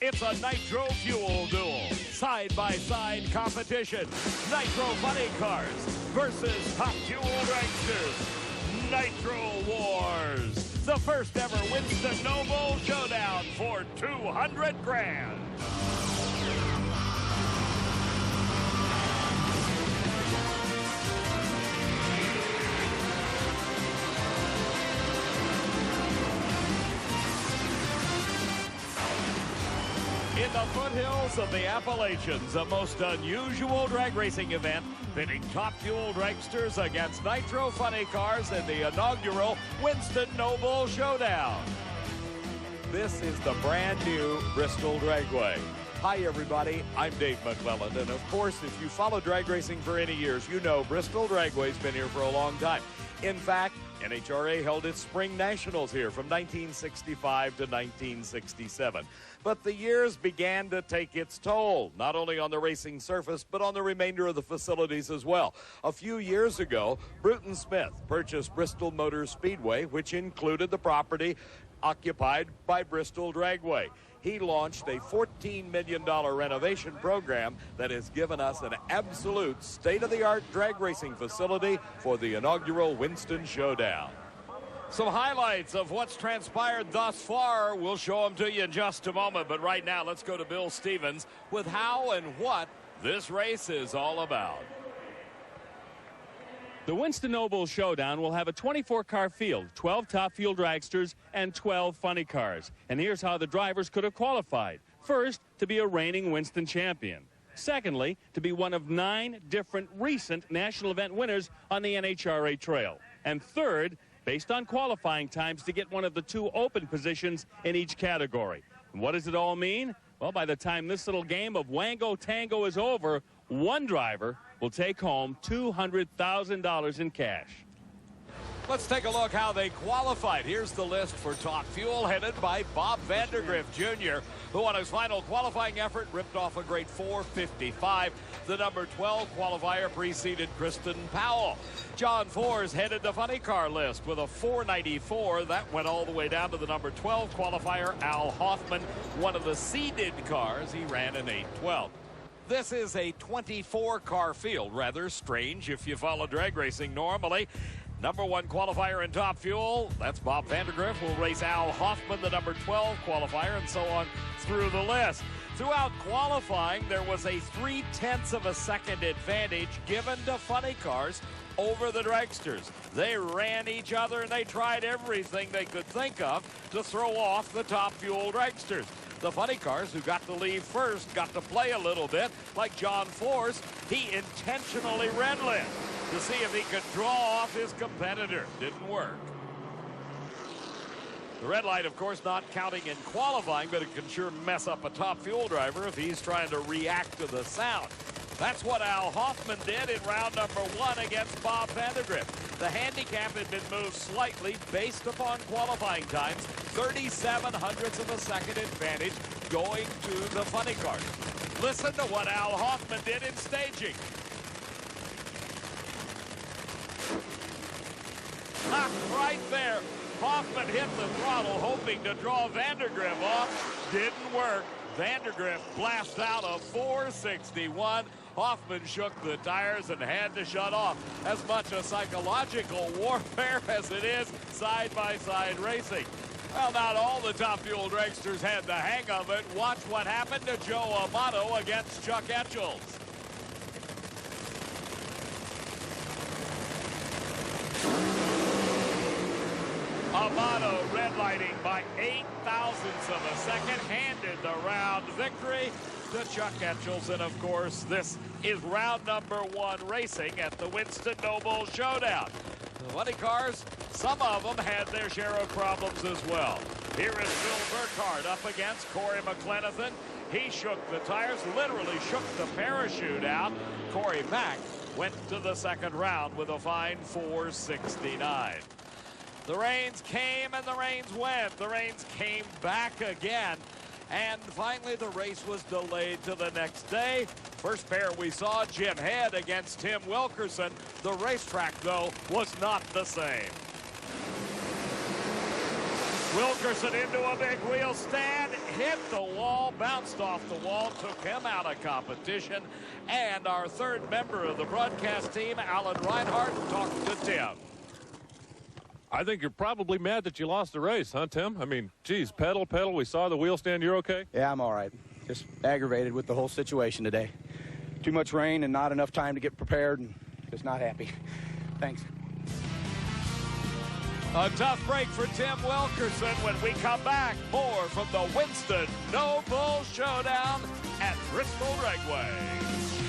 It's a nitro fuel duel. Side-by-side competition. Nitro funny cars versus top fuel dragsters. Nitro Wars. The first ever Winston Noble Showdown for 200 grand. In the foothills of the Appalachians, a most unusual drag racing event pitting top fuel dragsters against nitro funny cars in the inaugural Winston Noble Showdown. This is the brand new Bristol Dragway. Hi everybody, I'm Dave McClelland, and of course if you follow drag racing for any years, you know Bristol Dragway's been here for a long time. In fact, NHRA held its Spring Nationals here from 1965 to 1967. But the years began to take its toll, not only on the racing surface, but on the remainder of the facilities as well. A few years ago, Bruton Smith purchased Bristol Motor Speedway, which included the property occupied by Bristol Dragway. He launched a $14 million renovation program that has given us an absolute state-of-the-art drag racing facility for the inaugural Winston Showdown. Some highlights of what's transpired thus far. We'll show them to you in just a moment, but right now let's go to Bill Stevens with how and what this race is all about. The Winston Noble Showdown will have a 24-car field, 12 top fuel dragsters, and 12 funny cars. And here's how the drivers could have qualified. First, to be a reigning Winston champion. Secondly, to be one of 9 different recent national event winners on the NHRA trail. And third, based on qualifying times, to get one of the 2 open positions in each category. And what does it all mean? Well, by the time this little game of Wango Tango is over, one driver will take home $200,000 in cash. Let's take a look how they qualified. Here's the list for top fuel, headed by Bob Vandergriff Jr., who on his final qualifying effort ripped off a great 4:55. The number 12 qualifier preceded Kristen Powell. John Force headed the funny car list with a 4:94. That went all the way down to the number 12 qualifier, Al Hoffman, one of the seeded cars. He ran an 8:12. This is a 24-car field. Rather strange if you follow drag racing normally. Number 1 qualifier in top fuel, that's Bob Vandergriff, will race Al Hoffman, the number 12 qualifier, and so on through the list. Throughout qualifying, there was a 0.3 of a second advantage given to funny cars over the dragsters. They ran each other and they tried everything they could think of to throw off the top fuel dragsters. The funny cars who got to leave first got to play a little bit, like John Force. He intentionally red-lit to see if he could draw off his competitor. Didn't work. The red light, of course, not counting in qualifying, but it can sure mess up a top fuel driver if he's trying to react to the sound. That's what Al Hoffman did in round number 1 against Bob Vandergriff. The handicap had been moved slightly based upon qualifying times, 37 hundredths of a second advantage going to the funny cars. Listen to what Al Hoffman did in staging. Right there. Hoffman hit the throttle, hoping to draw Vandergriff off. Didn't work. Vandergriff blast out a 461. Hoffman shook the tires and had to shut off. As much a psychological warfare as it is side-by-side racing. Well, not all the top fuel dragsters had the hang of it. Watch what happened to Joe Amato against Chuck Etchells. Amato red lighting by 8 thousandths of a second, handed the round victory to Chuck Etchells. And of course, this is round number 1 racing at the Winston Noble Showdown. The funny cars, some of them had their share of problems as well. Here is Phil Burkhardt up against Corey McLenithan. He shook the tires, literally shook the parachute out. Corey Mack went to the second round with a fine 469. The rains came and the rains went. The rains came back again. And finally, the race was delayed to the next day. First pair we saw, Jim Head against Tim Wilkerson. The racetrack, though, was not the same. Wilkerson into a big wheel stand. hit the wall, bounced off the wall, took him out of competition. And our third member of the broadcast team, Alan Reinhart, talked to Tim. I think you're probably mad that you lost the race, huh, Tim? I mean, geez, pedal. We saw the wheel stand. You're okay? Yeah, I'm all right. Just aggravated with the whole situation today. Too much rain and not enough time to get prepared, and just not happy. Thanks. A tough break for Tim Wilkerson. When we come back, more from the Winston No Bull Showdown at Bristol Dragway.